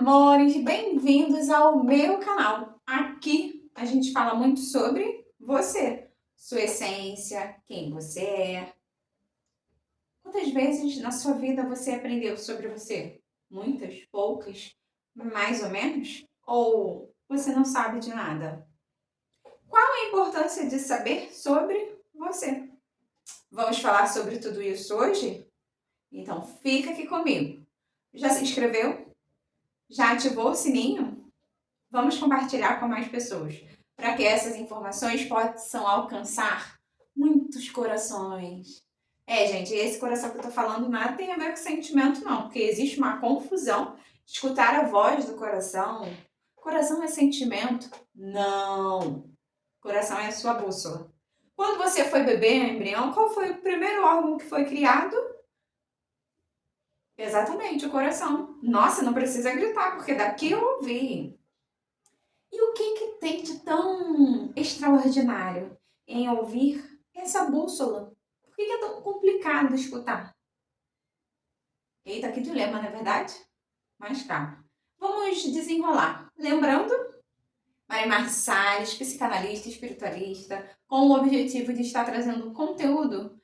amores, bem-vindos ao meu canal. Aqui a gente fala muito sobre você, sua essência, quem você é. Quantas vezes na sua vida você aprendeu sobre você? Muitas? Poucas? Mais ou menos? Ou você não sabe de nada? Qual a importância de saber sobre você? Vamos falar sobre tudo isso hoje? Então fica aqui comigo. Já se inscreveu? Já ativou o sininho? Vamos compartilhar com mais pessoas, para que essas informações possam alcançar muitos corações. Gente, esse coração que eu tô falando nada tem a ver com sentimento, não, porque existe uma confusão de escutar a voz do coração. Coração é sentimento? Não. Coração é a sua bússola. Quando você foi bebê, embrião, qual foi o primeiro órgão que foi criado? Exatamente, o coração. Nossa, não precisa gritar, porque daqui eu ouvi. E o que tem de tão extraordinário em ouvir essa bússola? Por que é tão complicado escutar? Eita, que dilema, não é verdade? Mas calma. Vamos desenrolar. Lembrando, Marimar Salles, psicanalista e espiritualista, com o objetivo de estar trazendo conteúdo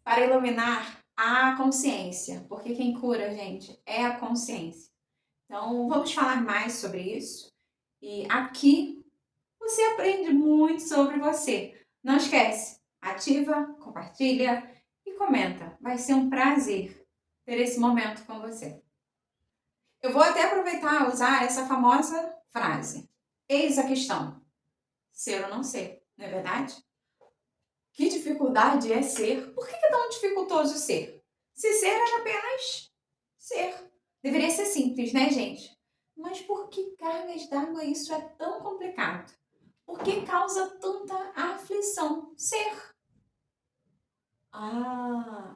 para iluminar a consciência. Porque quem cura, gente, é a consciência. Então, vamos falar mais sobre isso. E aqui você aprende muito sobre você. Não esquece, ativa, compartilha e comenta. Vai ser um prazer ter esse momento com você. Eu vou até aproveitar e usar essa famosa frase. Eis a questão. Ser ou não ser, não é verdade? Que dificuldade é ser? Por que é tão dificultoso ser? Se ser era apenas ser. Deveria ser simples, né, gente? Mas por que cargas d'água isso é tão complicado? Por que causa tanta aflição ser?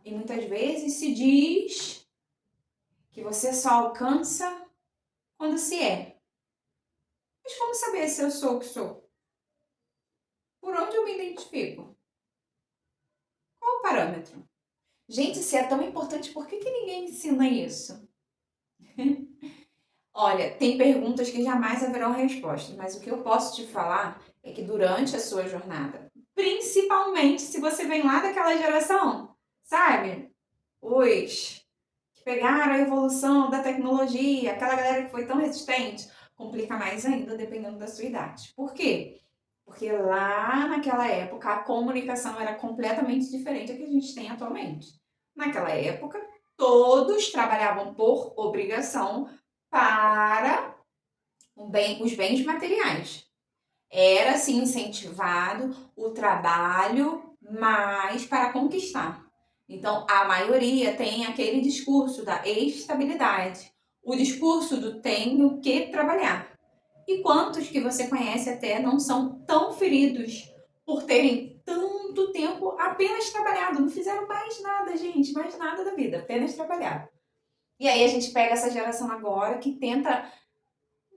E muitas vezes se diz que você só alcança quando se é. Mas como saber se eu sou o que sou? Por onde eu me identifico? Qual o parâmetro? Gente, se é tão importante, por que ninguém ensina isso? Olha, tem perguntas que jamais haverão respostas, mas o que eu posso te falar é que durante a sua jornada, principalmente se você vem lá daquela geração, sabe? Os que pegaram a evolução da tecnologia, aquela galera que foi tão resistente, complica mais ainda dependendo da sua idade. Por quê? Porque lá naquela época a comunicação era completamente diferente da que a gente tem atualmente. Naquela época, todos trabalhavam por obrigação para os bens materiais. Era assim incentivado o trabalho, mas para conquistar. Então, a maioria tem aquele discurso da estabilidade, o discurso do tenho que trabalhar. E quantos que você conhece até não são tão feridos por terem tanto tempo apenas trabalhado, não fizeram mais nada, gente, mais nada da vida, apenas trabalhar. E aí a gente pega essa geração agora que tenta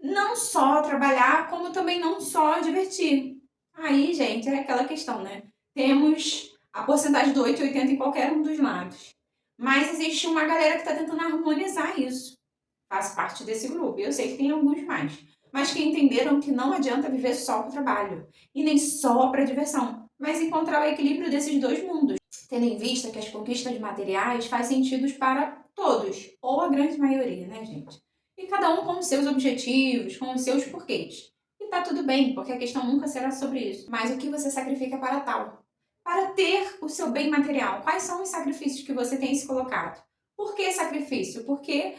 não só trabalhar, como também não só divertir. Aí, gente, é aquela questão, né? Temos a porcentagem do 8 e 80 em qualquer um dos lados. Mas existe uma galera que está tentando harmonizar isso. Faço parte desse grupo. Eu sei que tem alguns mais. Mas que entenderam que não adianta viver só para o trabalho. E nem só para diversão. Mas encontrar o equilíbrio desses dois mundos. Tendo em vista que as conquistas materiais faz sentido para todos. Ou a grande maioria, né, gente? E cada um com os seus objetivos, com os seus porquês. E tá tudo bem, porque a questão nunca será sobre isso. Mas o que você sacrifica para tal? Para ter o seu bem material. Quais são os sacrifícios que você tem se colocado? Por que sacrifício? Porque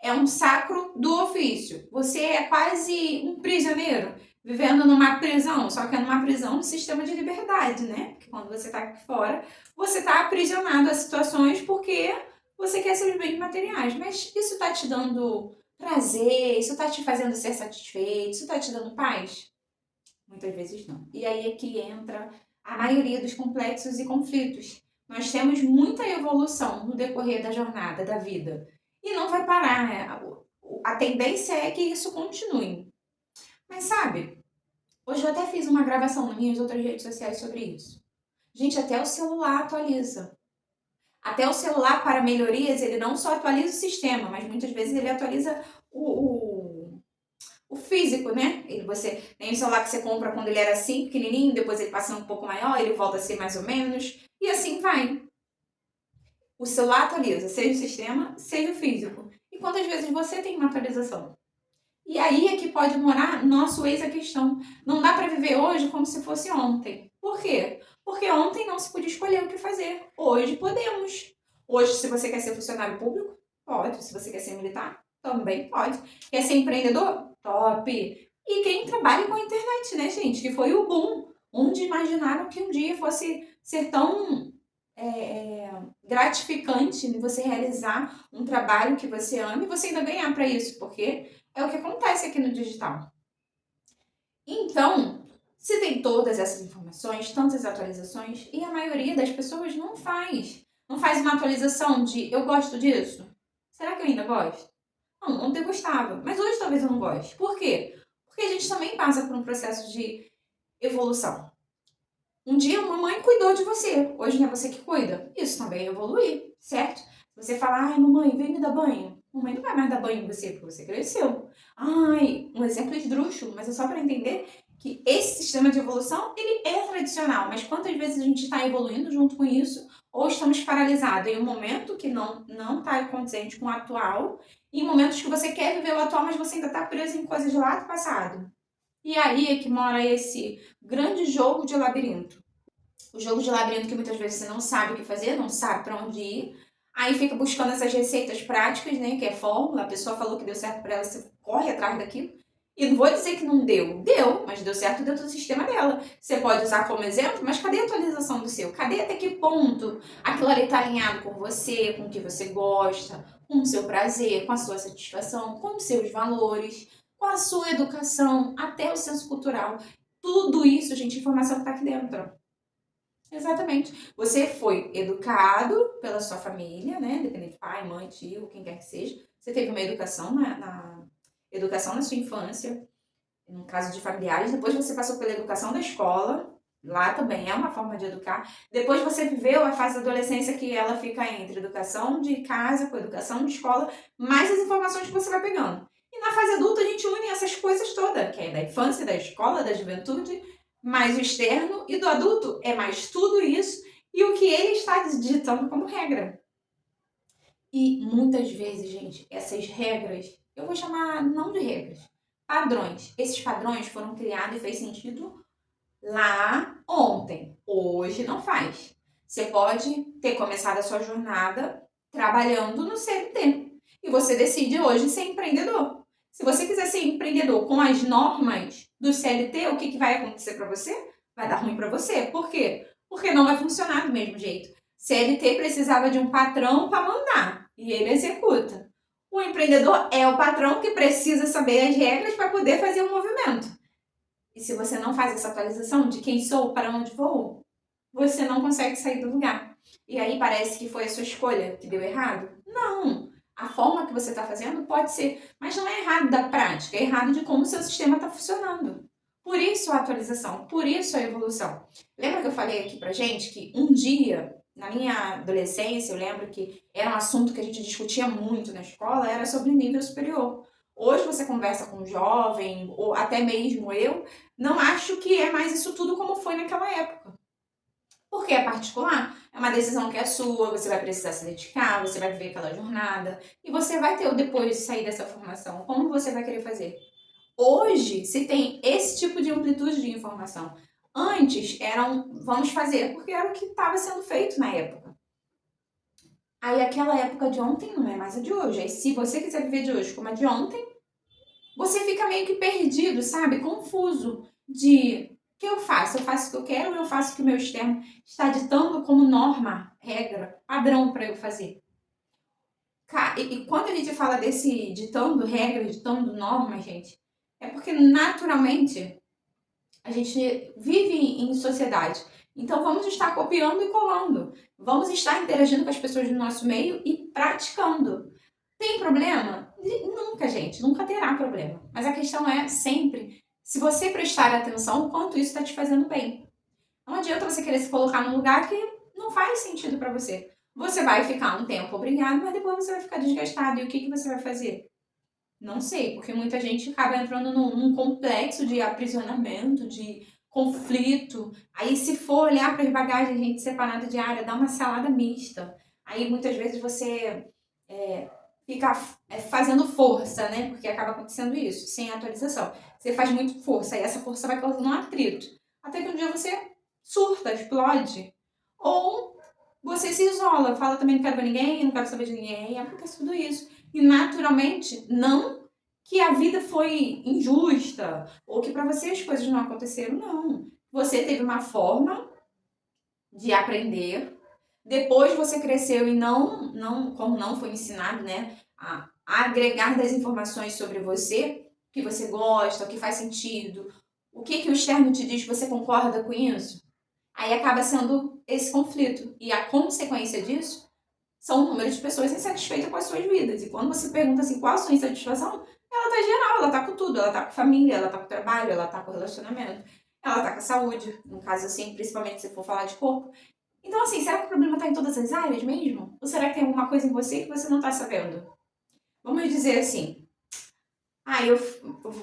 é um sacro do ofício. Você é quase um prisioneiro, vivendo numa prisão, só que é numa prisão no sistema de liberdade, né? Porque quando você tá aqui fora, você tá aprisionado a situações porque você quer seus bens materiais. Mas isso tá te dando prazer? Isso tá te fazendo ser satisfeito? Isso tá te dando paz? Muitas vezes não. E aí é que entra a maioria dos complexos e conflitos. Nós temos muita evolução no decorrer da jornada, da vida. E não vai parar, né? A tendência é que isso continue. Mas sabe, hoje eu até fiz uma gravação nas minhas outras redes sociais sobre isso. Gente, até o celular atualiza. Até o celular, para melhorias, ele não só atualiza o sistema, mas muitas vezes ele atualiza físico, né? Você tem o celular que você compra quando ele era assim, pequenininho, depois ele passa um pouco maior, ele volta a ser mais ou menos, e assim vai. O celular atualiza, seja o sistema, seja o físico. E quantas vezes você tem uma atualização? E aí é que pode morar nosso eis a questão. Não dá para viver hoje como se fosse ontem. Por quê? Porque ontem não se podia escolher o que fazer. Hoje podemos. Hoje, se você quer ser funcionário público, pode. Se você quer ser militar, também pode. Quer ser empreendedor? Top! E quem trabalha com a internet, né, gente? Que foi o boom. Onde imaginaram que um dia fosse ser tão gratificante você realizar um trabalho que você ama e você ainda ganhar para isso, porque é o que acontece aqui no digital. Então, se tem todas essas informações, tantas atualizações, e a maioria das pessoas não faz. Não faz uma atualização de eu gosto disso. Será que eu ainda gosto? Não, ontem eu gostava, mas hoje talvez eu não goste. Por quê? Porque a gente também passa por um processo de evolução. Um dia uma mãe cuidou de você, hoje não é você que cuida. Isso também é evoluir, certo? Você fala, ai mamãe, vem me dar banho. Mamãe não vai mais dar banho em você, porque você cresceu. Ai, um exemplo esdrúxulo, mas é só para entender que esse sistema de evolução, ele é tradicional, mas quantas vezes a gente está evoluindo junto com isso, ou estamos paralisados em um momento que não está condizente com o atual, em momentos que você quer viver o atual, mas você ainda está preso em coisas lá do passado. E aí é que mora esse grande jogo de labirinto. O jogo de labirinto que muitas vezes você não sabe o que fazer, não sabe para onde ir. Aí fica buscando essas receitas práticas, né? Que é fórmula. A pessoa falou que deu certo para ela, você corre atrás daquilo. E não vou dizer que não deu. Deu, mas deu certo dentro do sistema dela. Você pode usar como exemplo, mas cadê a atualização do seu? Cadê até que ponto aquilo ali está alinhado com você, com o que você gosta, com o seu prazer, com a sua satisfação, com os seus valores, com a sua educação, até o senso cultural. Tudo isso, gente, informação que está aqui dentro. Exatamente. Você foi educado pela sua família, né? Independente de pai, mãe, tio, quem quer que seja. Você teve uma educação educação na sua infância, no caso de familiares. Depois você passou pela educação da escola. Lá também é uma forma de educar. Depois você viveu a fase da adolescência que ela fica entre educação de casa com educação de escola, mais as informações que você vai pegando. E na fase adulta a gente une essas coisas todas, que é da infância, da escola, da juventude, mais o externo, e do adulto é mais tudo isso e o que ele está digitando como regra. E muitas vezes, gente, essas regras, eu vou chamar não de regras, padrões. Esses padrões foram criados e fez sentido lá ontem. Hoje não faz. Você pode ter começado a sua jornada trabalhando no CLT e você decide hoje ser empreendedor. Se você quiser ser empreendedor com as normas do CLT, o que vai acontecer para você? Vai dar ruim para você. Por quê? Porque não vai funcionar do mesmo jeito. CLT precisava de um patrão para mandar e ele executa. O empreendedor é o patrão que precisa saber as regras para poder fazer o movimento. E se você não faz essa atualização de quem sou, para onde vou, você não consegue sair do lugar. E aí parece que foi a sua escolha que deu errado? Não! A forma que você está fazendo pode ser, mas não é errado da prática, é errado de como o seu sistema está funcionando. Por isso a atualização, por isso a evolução. Lembra que eu falei aqui pra gente que um dia, na minha adolescência, eu lembro que era um assunto que a gente discutia muito na escola, era sobre nível superior. Hoje você conversa com um jovem, ou até mesmo eu, não acho que é mais isso tudo como foi naquela época. Porque é particular, é uma decisão que é sua, você vai precisar se dedicar, você vai viver aquela jornada e você vai ter o depois de sair dessa formação. Como você vai querer fazer? Hoje se tem esse tipo de amplitude de informação. Antes eram vamos fazer, porque era o que estava sendo feito na época. Aí aquela época de ontem não é mais a de hoje. Aí se você quiser viver de hoje como a de ontem, você fica meio que perdido, sabe? Confuso de o que eu faço? Eu faço o que eu quero ou eu faço o que o meu externo está ditando como norma, regra, padrão para eu fazer? E quando a gente fala desse ditando regra, ditando norma, gente, é porque naturalmente a gente vive em sociedade. Então vamos estar copiando e colando. Vamos estar interagindo com as pessoas do nosso meio e praticando. Tem problema? Nunca, gente, nunca terá problema. Mas a questão é sempre, se você prestar atenção, o quanto isso está te fazendo bem. Não adianta você querer se colocar num lugar que não faz sentido para você. Você vai ficar um tempo obrigado, mas depois você vai ficar desgastado. E o que você vai fazer? Não sei, porque muita gente acaba entrando num complexo de aprisionamento, de conflito. Aí, se for olhar para as bagagens, gente, separada de área, dá uma salada mista. Aí, muitas vezes, você é, fica fazendo força, né? Porque acaba acontecendo isso, sem atualização. Você faz muito força, e essa força vai causando um atrito. Até que um dia você surta, explode. Ou você se isola, fala também não quero ver ninguém, não quero saber de ninguém, acontece tudo isso. E naturalmente, não que a vida foi injusta, ou que para você as coisas não aconteceram, não. Você teve uma forma de aprender, depois você cresceu e como não foi ensinado, né, a agregar das informações sobre você, o que você gosta, o que faz sentido, o que o externo te diz, você concorda com isso? Aí acaba sendo esse conflito. E a consequência disso são o número de pessoas insatisfeitas com as suas vidas. E quando você pergunta assim, qual a sua insatisfação, ela tá geral, ela tá com tudo. Ela tá com família, ela tá com trabalho, ela tá com relacionamento, ela tá com a saúde. No caso assim, principalmente se for falar de corpo. Então assim, será que o problema tá em todas as áreas mesmo? Ou será que tem alguma coisa em você que você não tá sabendo? Vamos dizer assim,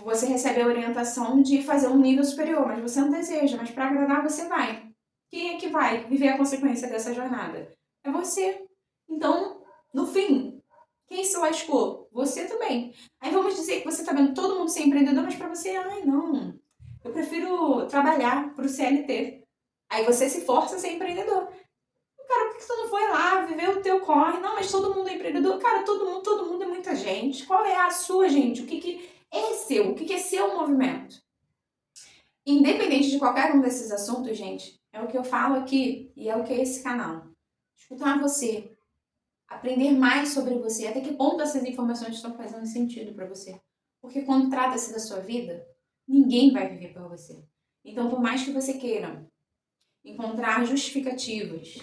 você recebe a orientação de fazer um nível superior, mas você não deseja, mas para agradar você vai. Quem é que vai viver a consequência dessa jornada? É você. Então, no fim, quem se lascou? Você também. Aí vamos dizer que você tá vendo todo mundo ser empreendedor, mas para você, ai não, eu prefiro trabalhar para o CLT. Aí você se força a ser empreendedor. Cara, por que tu não foi lá viver o teu corre? Não, mas todo mundo é empreendedor. Cara, todo mundo é muita gente. Qual é a sua, gente? O que é seu? O que é seu movimento? Independente de qualquer um desses assuntos, gente, é o que eu falo aqui e é o que é esse canal. Escutar você, aprender mais sobre você, até que ponto essas informações estão fazendo sentido para você. Porque quando trata-se da sua vida, ninguém vai viver por você. Então, por mais que você queira encontrar justificativas,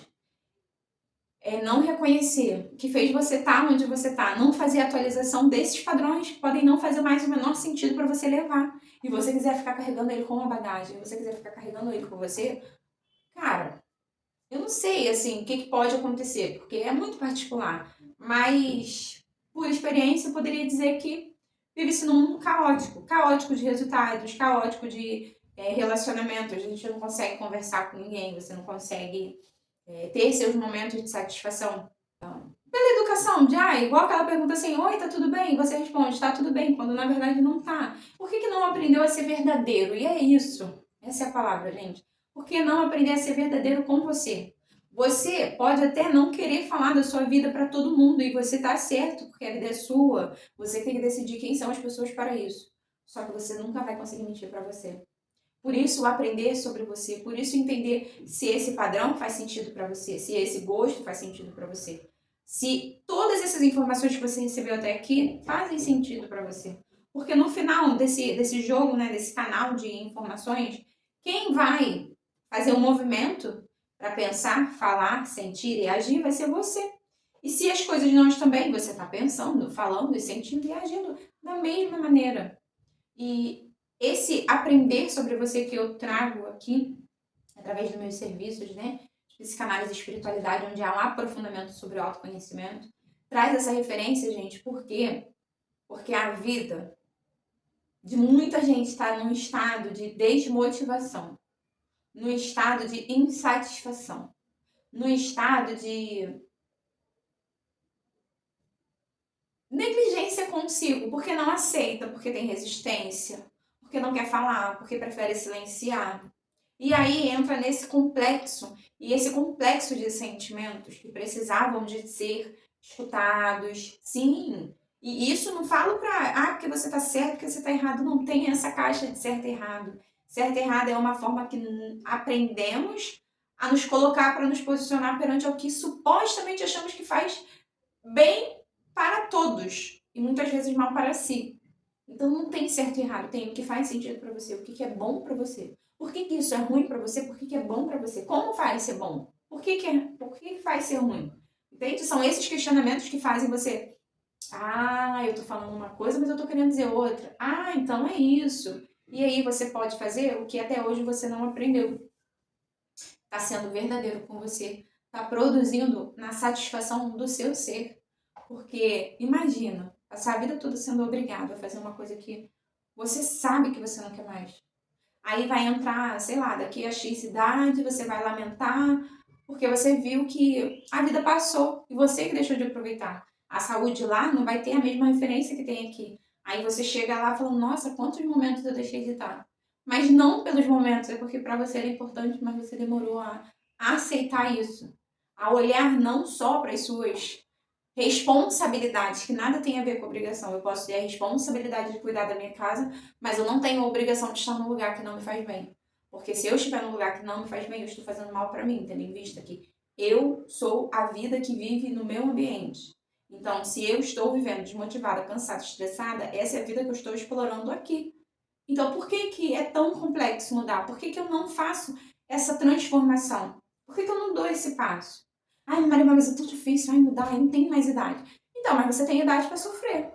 não reconhecer o que fez você estar onde você está, não fazer atualização desses padrões que podem não fazer mais o menor sentido para você levar. E você quiser ficar carregando ele com uma bagagem, você quiser ficar carregando ele com você, cara, eu não sei assim o que pode acontecer, porque é muito particular. Mas por experiência eu poderia dizer que vive-se num mundo caótico, caótico de resultados, caótico de relacionamentos. A gente não consegue conversar com ninguém, você não consegue ter seus momentos de satisfação. Pela educação, igual aquela pergunta assim, oi, tá tudo bem? Você responde, tá tudo bem, quando na verdade não tá. Por que não aprendeu a ser verdadeiro? E é isso. Essa é a palavra, gente. Por que não aprender a ser verdadeiro com você? Você pode até não querer falar da sua vida para todo mundo e você tá certo, porque a vida é sua. Você tem que decidir quem são as pessoas para isso. Só que você nunca vai conseguir mentir para você. Por isso, aprender sobre você, por isso entender se esse padrão faz sentido para você, se esse gosto faz sentido para você. Se todas essas informações que você recebeu até aqui fazem sentido para você. Porque no final desse jogo, né, desse canal de informações, quem vai fazer um movimento para pensar, falar, sentir e agir vai ser você. E se as coisas não estão bem, você está pensando, falando e sentindo e agindo da mesma maneira. E esse aprender sobre você que eu trago aqui, através dos meus serviços, né? Psicanálise e espiritualidade, onde há um aprofundamento sobre o autoconhecimento, traz essa referência, gente, por quê? Porque a vida de muita gente está num estado de desmotivação, num estado de insatisfação, num estado de negligência consigo, porque não aceita, porque tem resistência, porque não quer falar, porque prefere silenciar. E aí entra nesse complexo, e esse complexo de sentimentos que precisavam de ser escutados, sim. E isso não falo porque você tá certo, porque você tá errado, não tem essa caixa de certo e errado. Certo e errado é uma forma que aprendemos a nos colocar para nos posicionar perante o que supostamente achamos que faz bem para todos e muitas vezes mal para si. Então não tem certo e errado, tem o que faz sentido para você, o que é bom para você. Por que isso é ruim para você? Por que é bom para você? Como faz ser bom? Por que faz ser ruim? Entende? São esses questionamentos que fazem você, eu tô falando uma coisa, mas eu tô querendo dizer outra. Então é isso. E aí você pode fazer o que até hoje você não aprendeu. Tá sendo verdadeiro com você, tá produzindo na satisfação do seu ser. Porque imagina, Passar a vida toda sendo obrigado a fazer uma coisa que você sabe que você não quer mais. Aí vai entrar, sei lá, daqui a X idade, você vai lamentar, porque você viu que a vida passou e você que deixou de aproveitar. A saúde lá não vai ter a mesma referência que tem aqui. Aí você chega lá falando, nossa, quantos momentos eu deixei de estar. Mas não pelos momentos, é porque para você era importante, mas você demorou a aceitar isso. A olhar não só para as suas responsabilidades, que nada tem a ver com obrigação. Eu posso ter a responsabilidade de cuidar da minha casa, mas eu não tenho a obrigação de estar num lugar que não me faz bem. Porque se eu estiver num lugar que não me faz bem, eu estou fazendo mal para mim, tendo em vista que eu sou a vida que vive no meu ambiente. Então, se eu estou vivendo desmotivada, cansada, estressada, essa é a vida que eu estou explorando aqui. Então, por que que é tão complexo mudar? Por que que eu não faço essa transformação? Por que que eu não dou esse passo? Ai, Maria, mas é tão difícil, ai, mudar, eu não tenho mais idade. Então, mas você tem idade para sofrer.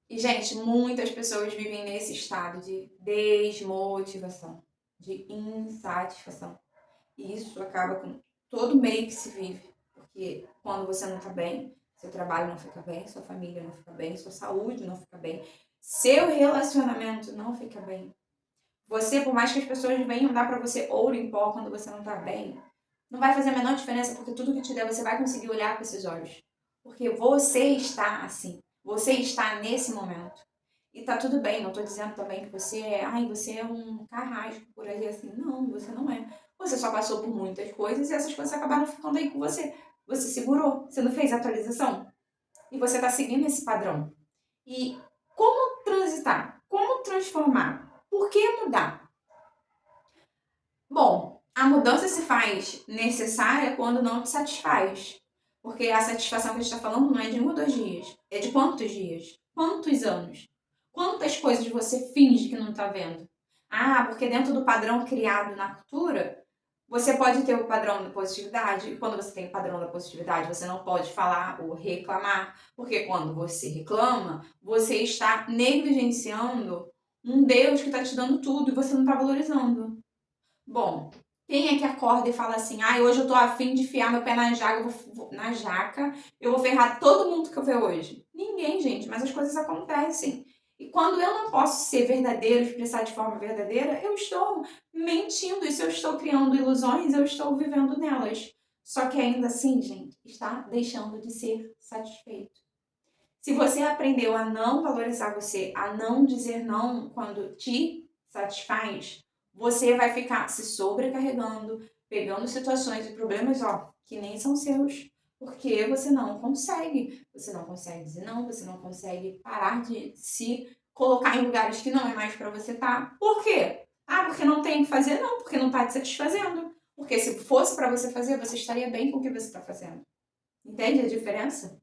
E, gente, muitas pessoas vivem nesse estado de desmotivação, de insatisfação. E isso acaba com todo meio que se vive. Porque quando você não tá bem, seu trabalho não fica bem, sua família não fica bem, sua saúde não fica bem, seu relacionamento não fica bem. Você, por mais que as pessoas venham dar pra você ouro em pó quando você não tá bem, não vai fazer a menor diferença, porque tudo que te der você vai conseguir olhar com esses olhos. Porque você está assim. Você está nesse momento. E tá tudo bem, não tô dizendo também que você é, ai, você é um carrasco por aí assim. Não, você não é. Você só passou por muitas coisas e essas coisas acabaram ficando aí com você. Você segurou, você não fez atualização. E você tá seguindo esse padrão. E como transitar? Como transformar? Por que mudar? Bom, a mudança se faz necessária quando não te satisfaz. Porque a satisfação que a gente está falando não é de 1 ou 2 dias. É de quantos dias? Quantos anos? Quantas coisas você finge que não está vendo? Ah, porque dentro do padrão criado na cultura, você pode ter o padrão da positividade. E quando você tem o padrão da positividade, você não pode falar ou reclamar. Porque quando você reclama, você está negligenciando um Deus que está te dando tudo e você não está valorizando. Bom, quem é que acorda e fala assim, ai, hoje eu tô afim de enfiar meu pé na jaca, na jaca, eu vou ferrar todo mundo que eu ver hoje? Ninguém, gente, mas as coisas acontecem. E quando eu não posso ser verdadeiro, expressar de forma verdadeira, eu estou mentindo. E se eu estou criando ilusões, eu estou vivendo nelas. Só que ainda assim, gente, está deixando de ser satisfeito. Se você aprendeu a não valorizar você, a não dizer não quando te satisfaz, você vai ficar se sobrecarregando, pegando situações e problemas, ó, que nem são seus, porque você não consegue. Você não consegue dizer não, você não consegue parar de se colocar em lugares que não é mais para você estar. Por quê? Ah, porque não tem o que fazer? Não, porque não tá te satisfazendo. Porque se fosse para você fazer, você estaria bem com o que você está fazendo. Entende a diferença?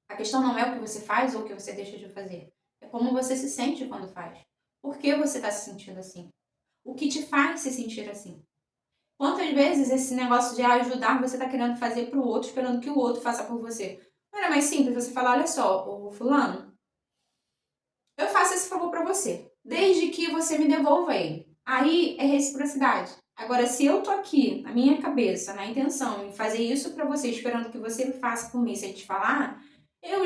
A questão não é o que você faz ou o que você deixa de fazer. É como você se sente quando faz. Por que você está se sentindo assim? O que te faz se sentir assim? Quantas vezes esse negócio de ajudar você está querendo fazer para o outro, esperando que o outro faça por você? Não era mais simples você falar, olha só, ô fulano, eu faço esse favor para você, desde que você me devolva ele. Aí é reciprocidade. Agora, se eu tô aqui, na minha cabeça, na intenção, em fazer isso para você, esperando que você faça por mim sem te falar, eu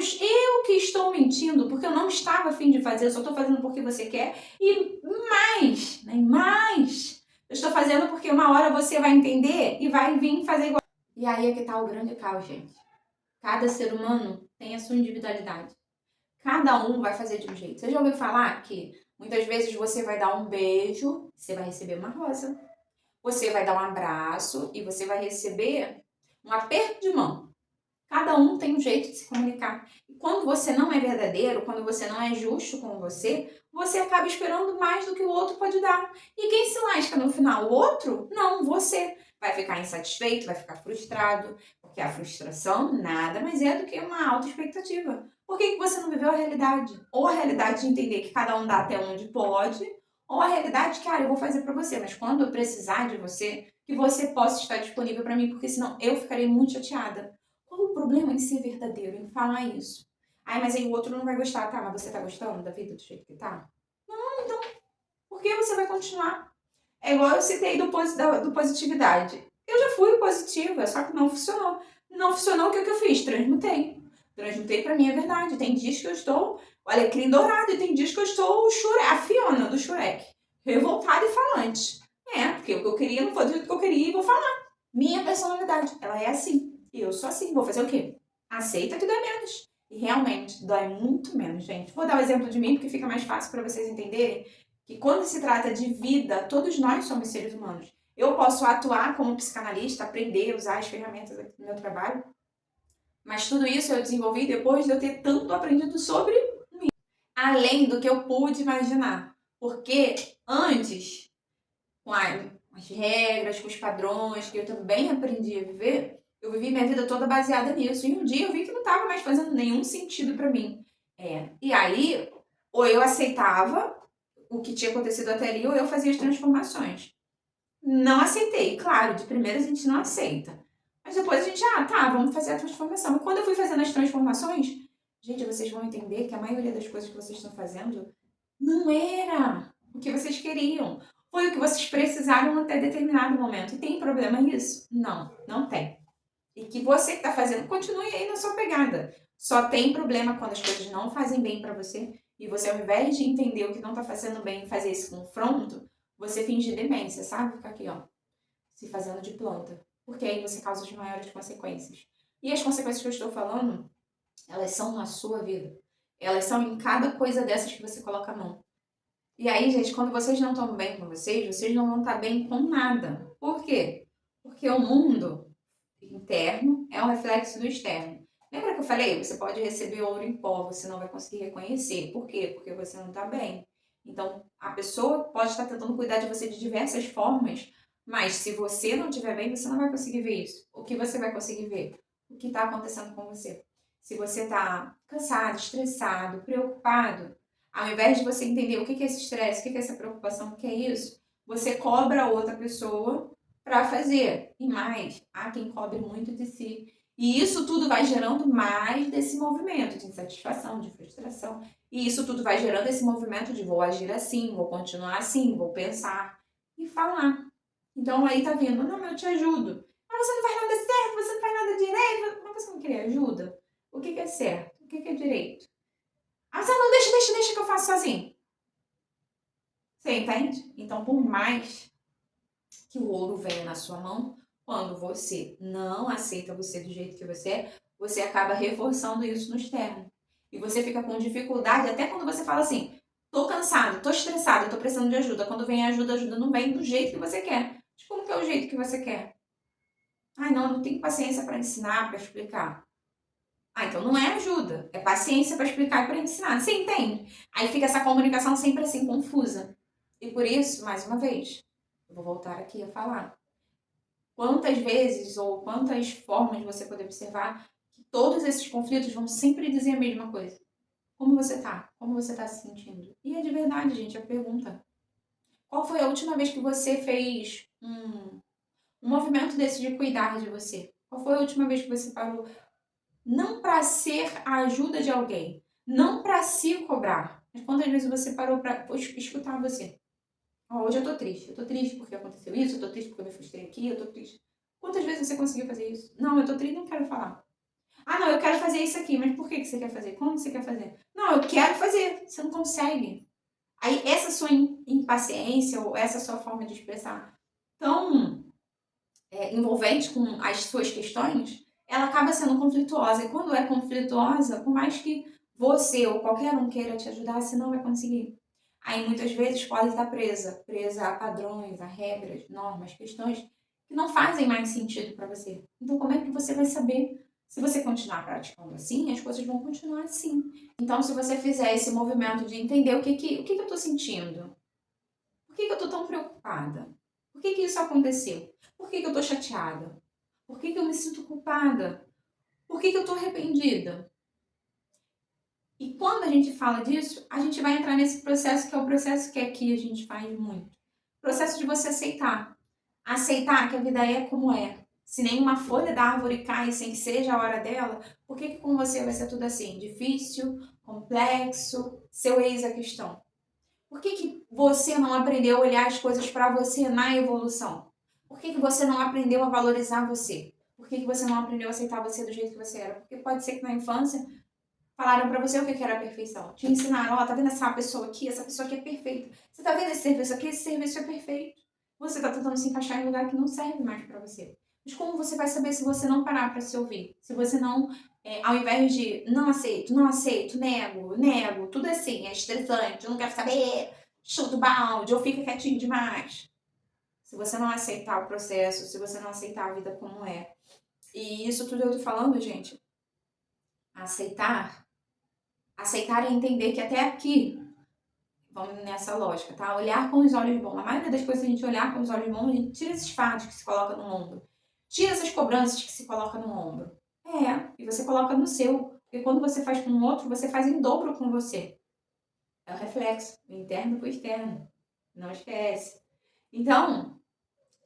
que estou mentindo, porque eu não estava a fim de fazer, eu só estou fazendo porque você quer. E mais, né? Mais, eu estou fazendo porque uma hora você vai entender e vai vir fazer igual. E aí é que tá o grande caos, gente. Cada ser humano tem a sua individualidade. Cada um vai fazer de um jeito. Você já ouviu falar que muitas vezes você vai dar um beijo, você vai receber uma rosa. Você vai dar um abraço e você vai receber um aperto de mão. Cada um tem um jeito de se comunicar. E quando você não é verdadeiro, quando você não é justo com você, você acaba esperando mais do que o outro pode dar. E quem se lasca no final? O outro? Não, você. Vai ficar insatisfeito, vai ficar frustrado, porque a frustração nada mais é do que uma alta expectativa. Por que você não viveu a realidade? Ou a realidade de entender que cada um dá até onde pode, ou a realidade que, eu vou fazer pra você, mas quando eu precisar de você, que você possa estar disponível pra mim, porque senão eu ficarei muito chateada. Qual o problema em ser verdadeiro, em falar isso? Ai, mas aí o outro não vai gostar, tá? Mas você tá gostando da vida do jeito que tá? Não, então, por que você vai continuar? É igual eu citei do positividade. Eu já fui positiva, só que não funcionou. Não funcionou, o que eu fiz? Transmutei. Transmutei pra mim a verdade. Tem dias que eu estou o alecrim dourado e tem dias que eu estou a Fiona do Shrek. Revoltada e falante. Porque o que eu queria não foi do jeito que eu queria e vou falar. Minha personalidade, ela é assim. E eu sou assim. Vou fazer o quê? Aceita que dói menos. E realmente, dói muito menos, gente. Vou dar o exemplo de mim, porque fica mais fácil para vocês entenderem que quando se trata de vida, todos nós somos seres humanos. Eu posso atuar como psicanalista, aprender, usar as ferramentas aqui no meu trabalho, mas tudo isso eu desenvolvi depois de eu ter tanto aprendido sobre mim, além do que eu pude imaginar. Porque antes, com as regras, com os padrões que eu também aprendi a viver, eu vivi minha vida toda baseada nisso. E um dia eu vi que não estava mais fazendo nenhum sentido para mim. E aí, ou eu aceitava o que tinha acontecido até ali, ou eu fazia as transformações. Não aceitei, claro, de primeira a gente não aceita. Mas depois a gente, tá, vamos fazer a transformação. E quando eu fui fazendo as transformações, gente, vocês vão entender que a maioria das coisas que vocês estão fazendo não era o que vocês queriam. Foi o que vocês precisaram até determinado momento. E tem problema nisso? Não, não tem. E que você que está fazendo, continue aí na sua pegada. Só tem problema quando as coisas não fazem bem para você e você, ao invés de entender o que não está fazendo bem e fazer esse confronto, você finge demência, sabe? Fica aqui, ó, se fazendo de planta. Porque aí você causa as maiores consequências. E as consequências que eu estou falando, elas são na sua vida. Elas são em cada coisa dessas que você coloca a mão. E aí, gente, quando vocês não estão bem com vocês não vão estar bem com nada. Por quê? Porque o mundo interno é um reflexo do externo. Lembra que eu falei? Você pode receber ouro em pó, você não vai conseguir reconhecer. Por quê? Porque você não está bem. Então, a pessoa pode estar tentando cuidar de você de diversas formas, mas se você não estiver bem, você não vai conseguir ver isso. O que você vai conseguir ver? O que está acontecendo com você. Se você está cansado, estressado, preocupado, ao invés de você entender o que é esse estresse, o que é essa preocupação, o que é isso, você cobra a outra pessoa para fazer. E mais, há quem cobre muito de si. E isso tudo vai gerando mais desse movimento de insatisfação, de frustração. E isso tudo vai gerando esse movimento de vou agir assim, vou continuar assim, vou pensar e falar. Então aí tá vindo, não, eu te ajudo. Mas você não faz nada certo, você não faz nada direito. Mas você não quer ajuda? O que é certo? O que é direito? Você não, deixa que eu faço sozinho. Você entende? Então, por mais que o ouro venha na sua mão, quando você não aceita você do jeito que você acaba reforçando isso no externo. E você fica com dificuldade, até quando você fala assim, tô cansado, tô estressado, tô precisando de ajuda. Quando vem ajuda, a ajuda não vem do jeito que você quer. Mas como que é o jeito que você quer? Ai, não, não tenho paciência para ensinar, para explicar. Então não é ajuda, é paciência para explicar e para ensinar. Você entende? Aí fica essa comunicação sempre assim, confusa. E por isso, mais uma vez, eu vou voltar aqui a falar. Quantas vezes ou quantas formas você pode observar que todos esses conflitos vão sempre dizer a mesma coisa. Como você tá? Como você tá se sentindo? E é de verdade, gente, a pergunta. Qual foi a última vez que você fez um movimento desse de cuidar de você? Qual foi a última vez que você parou? Não para ser a ajuda de alguém, não para se cobrar, mas quantas vezes você parou para escutar você? Hoje eu tô triste porque aconteceu isso, eu tô triste porque eu me frustrei aqui, eu tô triste. Quantas vezes você conseguiu fazer isso? Não, eu tô triste, não quero falar. Não, eu quero fazer isso aqui, mas por que você quer fazer? Como você quer fazer? Não, eu quero fazer, você não consegue. Aí essa sua impaciência ou essa sua forma de expressar tão envolvente com as suas questões, ela acaba sendo conflituosa. E quando é conflituosa, por mais que você ou qualquer um queira te ajudar, você não vai conseguir. Aí muitas vezes pode estar presa a padrões, a regras, normas, questões que não fazem mais sentido para você. Então como é que você vai saber? Se você continuar praticando assim, as coisas vão continuar assim. Então se você fizer esse movimento de entender o que eu estou sentindo, por que eu estou tão preocupada? Por que isso aconteceu? Por que eu estou chateada? Por que eu me sinto culpada? Por que eu estou arrependida? E quando a gente fala disso, a gente vai entrar nesse processo que é o processo que aqui a gente faz muito. Processo de você aceitar. Aceitar que a vida é como é. Se nenhuma folha da árvore cai sem que seja a hora dela, por que com você vai ser tudo assim? Difícil, complexo, seu eis a questão. Por que você não aprendeu a olhar as coisas para você na evolução? Por que você não aprendeu a valorizar você? Por que você não aprendeu a aceitar você do jeito que você era? Porque pode ser que na infância falaram pra você o que era a perfeição. Te ensinaram, ó, tá vendo essa pessoa aqui? Essa pessoa aqui é perfeita. Você tá vendo esse serviço aqui? Esse serviço é perfeito. Você tá tentando se encaixar em um lugar que não serve mais pra você. Mas como você vai saber se você não parar pra se ouvir? Se você não, ao invés de não aceito, nego, tudo assim, é estressante, eu não quero saber, chuta o balde, ou fica quietinho demais. Se você não aceitar o processo, se você não aceitar a vida como é. E isso tudo eu tô falando, gente, aceitar é entender que até aqui, vamos nessa lógica, tá? Olhar com os olhos bons. A maioria das coisas, a gente olhar com os olhos bons, a gente tira esses fardos que se coloca no ombro. Tira essas cobranças que se coloca no ombro. E você coloca no seu. Porque quando você faz com o outro, você faz em dobro com você. É o reflexo, o interno pro externo. Não esquece. Então,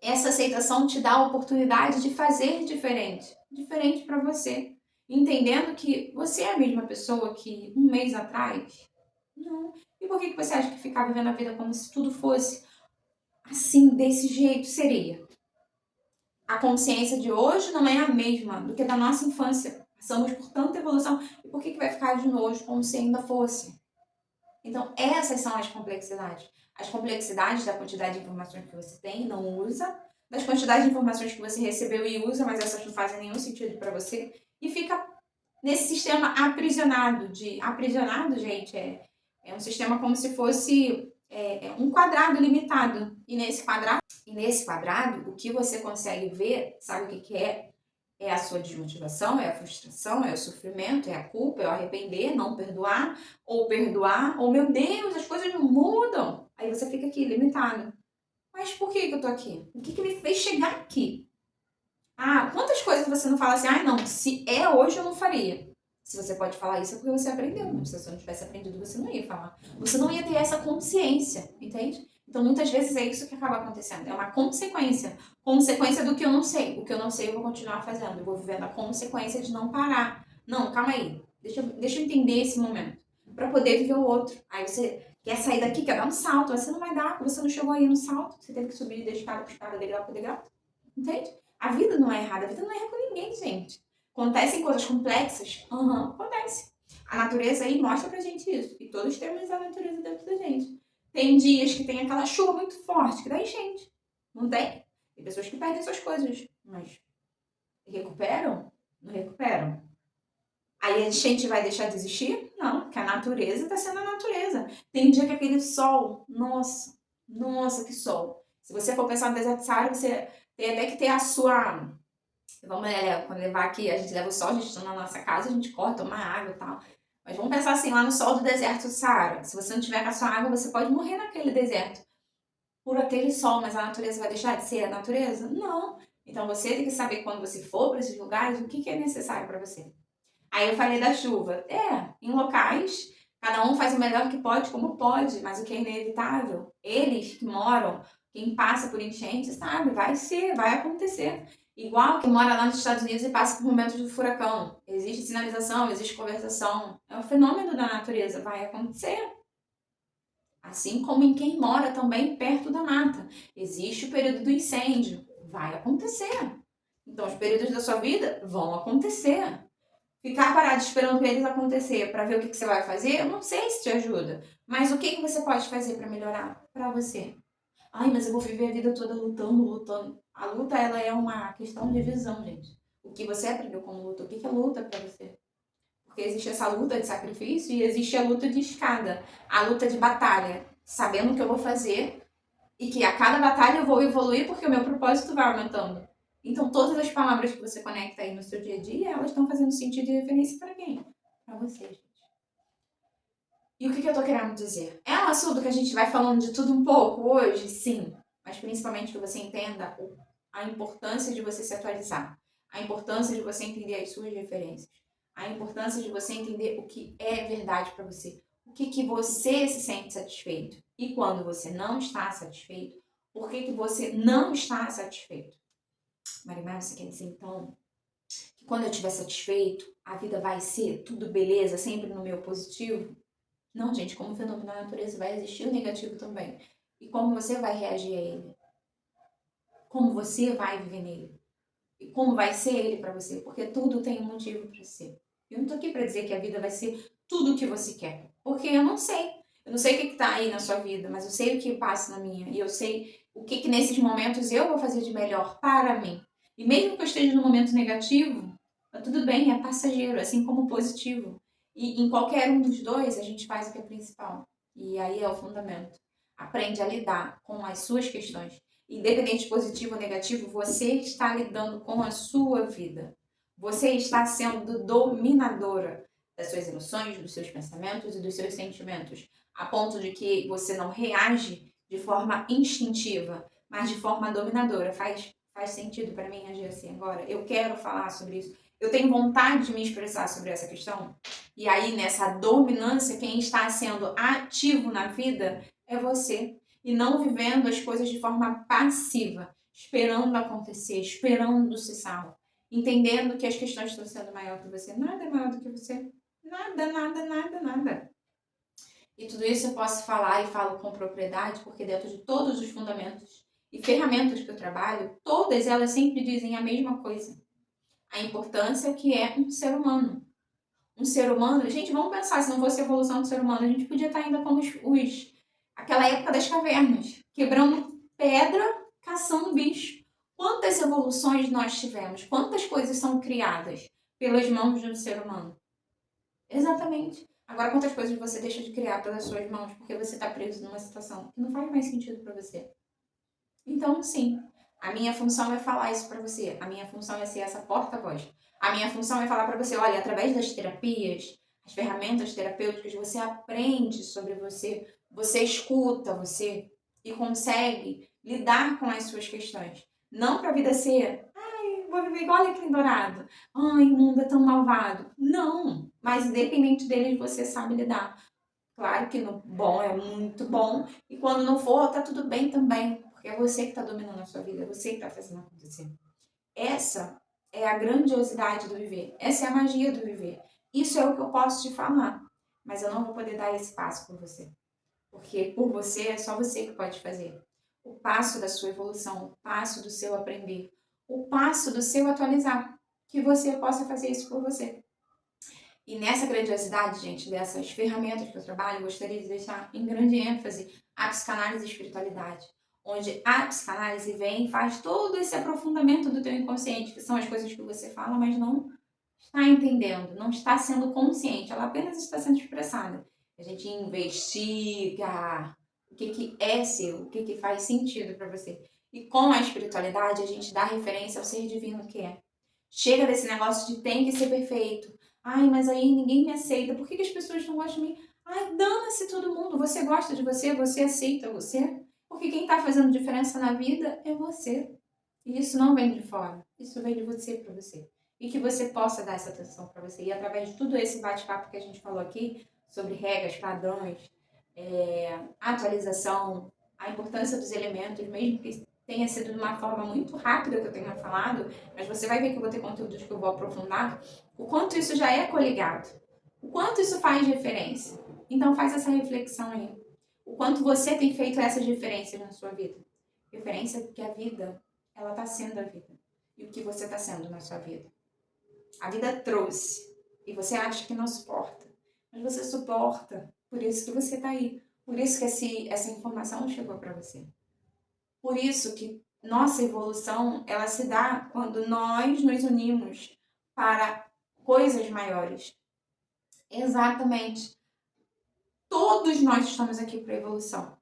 essa aceitação te dá a oportunidade de fazer diferente. Diferente para você. Entendendo que você é a mesma pessoa que um mês atrás? Não. E por que você acha que ficar vivendo a vida como se tudo fosse assim, desse jeito? Seria. A consciência de hoje não é a mesma do que da nossa infância. Passamos por tanta evolução. E por que vai ficar de novo como se ainda fosse? Então, essas são as complexidades. As complexidades da quantidade de informações que você tem e não usa, das quantidades de informações que você recebeu e usa, mas essas não fazem nenhum sentido para você, e fica nesse sistema aprisionado. Aprisionado, gente, é um sistema como se fosse um quadrado limitado. E nesse quadrado, o que você consegue ver, sabe o que é? É a sua desmotivação, é a frustração, é o sofrimento, é a culpa, é o arrepender, não perdoar, ou meu Deus, as coisas não mudam. Aí você fica aqui limitado. Mas por que eu tô aqui? O que me fez chegar aqui? Ah, quantas coisas você não fala assim, não, se é hoje eu não faria. Se você pode falar isso é porque você aprendeu, mas se você não tivesse aprendido, você não ia falar. Você não ia ter essa consciência, entende? Então, muitas vezes é isso que acaba acontecendo. É uma consequência. Consequência do que eu não sei. O que eu não sei, eu vou continuar fazendo. Eu vou vivendo a consequência de não parar. Não, calma aí. Deixa eu entender esse momento. Pra poder viver o outro. Aí você quer sair daqui, quer dar um salto. Mas você não vai dar, você não chegou aí no salto. Você teve que subir de escada por escada, degrau por degrau. Entende? A vida não é errada. A vida não erra com ninguém, gente. Acontecem coisas complexas? Acontece. A natureza aí mostra pra gente isso. E todos temos a natureza dentro da gente. Tem dias que tem aquela chuva muito forte, que dá enchente. Não tem? Tem pessoas que perdem suas coisas, mas recuperam? Não recuperam. Aí a enchente vai deixar de existir? Não, porque a natureza está sendo a natureza. Tem dia que aquele sol, nossa, que sol. Se você for pensar no deserto de Saara, você tem até que ter a sua. Vamos quando levar aqui, a gente leva o sol, a gente está na nossa casa, a gente corta, toma água e tal. Mas vamos pensar assim, lá no sol do deserto do Saara. Se você não tiver com a sua água, você pode morrer naquele deserto. Por aquele sol, mas a natureza vai deixar de ser a natureza? Não. Então você tem que saber quando você for para esses lugares, o que é necessário para você. Aí eu falei da chuva. Em locais, cada um faz o melhor que pode, como pode, mas o que é inevitável, eles que moram, quem passa por enchente, sabe, vai acontecer. Igual quem mora lá nos Estados Unidos e passa por momentos de furacão. Existe sinalização, existe conversação. É um fenômeno da natureza, vai acontecer. Assim como em quem mora também perto da mata. Existe o período do incêndio, vai acontecer. Então os períodos da sua vida vão acontecer. Ficar parado esperando eles acontecer para ver o que você vai fazer, eu não sei se te ajuda. Mas o que você pode fazer para melhorar para você? Ai, mas eu vou viver a vida toda lutando. A luta, ela é uma questão de visão, gente. O que você aprendeu como luta? O que é luta para você? Porque existe essa luta de sacrifício e existe a luta de escada. A luta de batalha. Sabendo o que eu vou fazer e que a cada batalha eu vou evoluir porque o meu propósito vai aumentando. Então, todas as palavras que você conecta aí no seu dia a dia, elas estão fazendo sentido e referência para quem? Para você, gente. E o que eu tô querendo dizer? É um assunto que a gente vai falando de tudo um pouco hoje, sim. Mas principalmente que você entenda a importância de você se atualizar. A importância de você entender as suas referências. A importância de você entender o que é verdade para você. O que você se sente satisfeito. E quando você não está satisfeito, por que você não está satisfeito? Marimar, você quer dizer então que quando eu estiver satisfeito, a vida vai ser tudo beleza, sempre no meu positivo? Não, gente, como fenômeno da natureza vai existir o negativo também. E como você vai reagir a ele? Como você vai viver nele? e como vai ser ele para você, porque tudo tem um motivo para ser. Eu não tô aqui para dizer que a vida vai ser tudo o que você quer, porque eu não sei. Eu não sei o que tá aí na sua vida, mas eu sei o que passa na minha, e eu sei o que nesses momentos eu vou fazer de melhor para mim. E mesmo que eu esteja num momento negativo, tá tudo bem, é passageiro, assim como positivo. E em qualquer um dos dois, a gente faz o que é principal. E aí é o fundamento. Aprende a lidar com as suas questões. Independente de positivo ou negativo, você está lidando com a sua vida. Você está sendo dominadora das suas emoções, dos seus pensamentos e dos seus sentimentos, a ponto de que você não reage de forma instintiva, mas de forma dominadora. Faz sentido para mim agir assim agora? Eu quero falar sobre isso. Eu tenho vontade de me expressar sobre essa questão. E aí, nessa dominância, quem está sendo ativo na vida é você. E não vivendo as coisas de forma passiva, esperando acontecer, esperando se salvar. Entendendo que as questões estão sendo maior que você. Nada é maior do que você. Nada, nada, nada, nada. E tudo isso eu posso falar e falo com propriedade, porque dentro de todos os fundamentos e ferramentas que eu trabalho, todas elas sempre dizem a mesma coisa. A importância que é um ser humano. Um ser humano, gente, vamos pensar, se não fosse a evolução do ser humano, a gente podia estar ainda como aquela época das cavernas, quebrando pedra, caçando bicho. Quantas evoluções nós tivemos? Quantas coisas são criadas pelas mãos de um ser humano? Exatamente. Agora, quantas coisas você deixa de criar pelas suas mãos porque você está preso numa situação que não faz mais sentido para você? Então, sim, a minha função é falar isso para você. A minha função é ser essa porta-voz. A minha função é falar para você, olha, através das terapias, as ferramentas terapêuticas, você aprende sobre você, você escuta você e consegue lidar com as suas questões. Não para a vida ser, ai, vou viver igual Alecrim Dourado. Ai, o mundo é tão malvado. Não, mas independente deles, você sabe lidar. Claro que no bom é muito bom, e quando não for, tá tudo bem também, porque é você que está dominando a sua vida, é você que está fazendo acontecer. Essa é a grandiosidade do viver, essa é a magia do viver. Isso é o que eu posso te falar, mas eu não vou poder dar esse passo por você, porque por você é só você que pode fazer. O passo da sua evolução, o passo do seu aprender, o passo do seu atualizar, que você possa fazer isso por você. E nessa grandiosidade, gente, dessas ferramentas que eu trabalho, eu gostaria de deixar em grande ênfase a psicanálise e a espiritualidade, onde a psicanálise vem e faz todo esse aprofundamento do teu inconsciente, que são as coisas que você fala, mas não está entendendo, não está sendo consciente, ela apenas está sendo expressada. A gente investiga o que é seu, o que faz sentido para você. E com a espiritualidade, a gente dá referência ao ser divino que é. Chega desse negócio de tem que ser perfeito. Ai, mas aí ninguém me aceita. Por que as pessoas não gostam de mim? Ai, dana-se todo mundo. Você gosta de você, você aceita você. Porque quem está fazendo diferença na vida é você. E isso não vem de fora. Isso vem de você para você. E que você possa dar essa atenção para você. E através de tudo esse bate-papo que a gente falou aqui, sobre regras, padrões, atualização, a importância dos elementos, mesmo que tenha sido de uma forma muito rápida que eu tenha falado, mas você vai ver que eu vou ter conteúdos que eu vou aprofundar, o quanto isso já é coligado, o quanto isso faz diferença. Então faz essa reflexão aí. O quanto você tem feito essas diferenças na sua vida. Diferença que a vida, ela está sendo a vida. E o que você está sendo na sua vida. A vida trouxe. E você acha que não suporta. Mas você suporta. Por isso que você está aí. Por isso que essa informação chegou para você. Por isso que nossa evolução, ela se dá quando nós nos unimos para coisas maiores. Exatamente. Todos nós estamos aqui para evolução.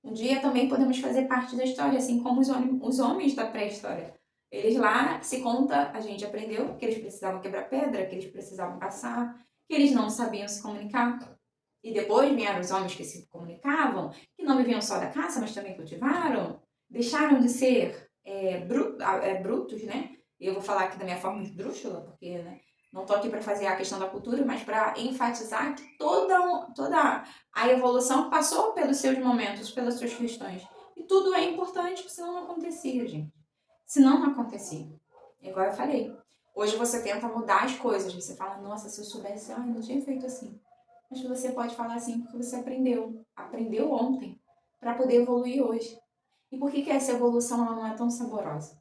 Um dia também podemos fazer parte da história, assim como os homens da pré-história. Eles lá, se conta, a gente aprendeu que eles precisavam quebrar pedra, que eles precisavam caçar, que eles não sabiam se comunicar. E depois vieram os homens que se comunicavam, que não viviam só da caça, mas também cultivaram, deixaram de ser brutos, né? E eu vou falar aqui da minha forma esdrúxula, porque né, não estou aqui para fazer a questão da cultura, mas para enfatizar que toda a evolução passou pelos seus momentos, pelas suas questões. E tudo é importante, porque senão não acontecia, gente. Senão não acontecia. Igual eu falei. Hoje você tenta mudar as coisas, você fala, nossa, se eu soubesse, ai, não tinha feito assim. Mas você pode falar assim porque você aprendeu ontem, para poder evoluir hoje. E por que essa evolução ela não é tão saborosa?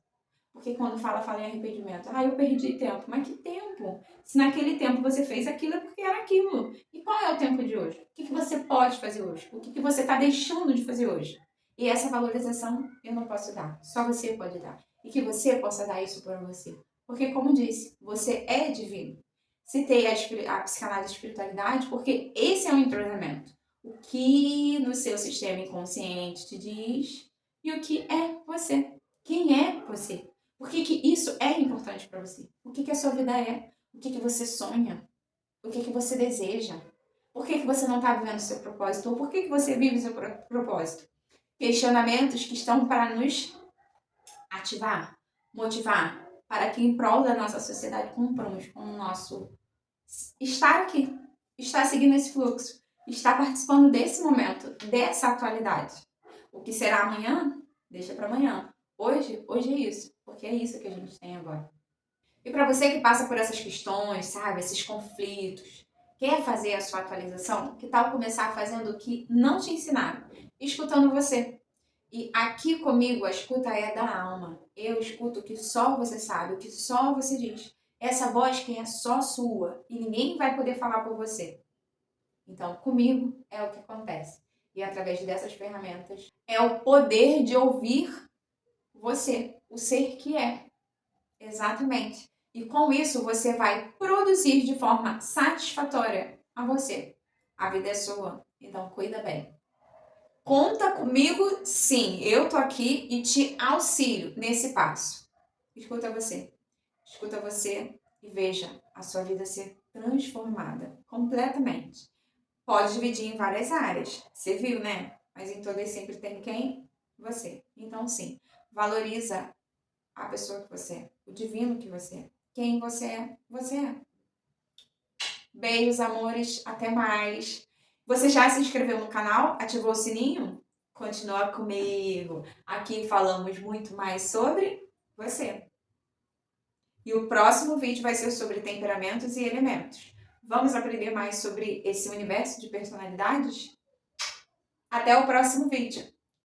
Porque quando fala em arrependimento. Ah, eu perdi tempo. Mas que tempo? Se naquele tempo você fez aquilo, é porque era aquilo. E qual é o tempo de hoje? O que você pode fazer hoje? O que você está deixando de fazer hoje? E essa valorização eu não posso dar. Só você pode dar. E que você possa dar isso para você. Porque, como disse, você é divino. Citei a psicanálise e a espiritualidade porque esse é um entrosamento. O que no seu sistema inconsciente te diz e o que é você. Quem é você? Por que isso é importante para você? O que a sua vida é? O que você sonha? O que você deseja? Por que você não está vivendo o seu propósito? Ou por que você vive o seu propósito? Questionamentos que estão para nos ativar, motivar, para que em prol da nossa sociedade cumpramos com o nosso estar aqui, estar seguindo esse fluxo, estar participando desse momento, dessa atualidade. O que será amanhã, deixa para amanhã. Hoje é isso, porque é isso que a gente tem agora. E para você que passa por essas questões, sabe, esses conflitos, quer fazer a sua atualização, que tal começar fazendo o que não te ensinaram, escutando você. E aqui comigo a escuta é da alma. Eu escuto o que só você sabe, o que só você diz. Essa voz que é só sua e ninguém vai poder falar por você. Então, comigo é o que acontece. E através dessas ferramentas é o poder de ouvir você, o ser que é. Exatamente. E com isso você vai produzir de forma satisfatória a você. A vida é sua, então cuida bem. Conta comigo, sim. Eu tô aqui e te auxilio nesse passo. Escuta você e veja a sua vida ser transformada completamente. Pode dividir em várias áreas. Você viu, né? Mas em todas sempre tem quem? Você. Então, sim, valoriza a pessoa que você é, o divino que você é. Quem você é, você é. Beijos, amores, até mais. Você já se inscreveu no canal? Ativou o sininho? Continua comigo. Aqui falamos muito mais sobre você. E o próximo vídeo vai ser sobre temperamentos e elementos. Vamos aprender mais sobre esse universo de personalidades? Até o próximo vídeo.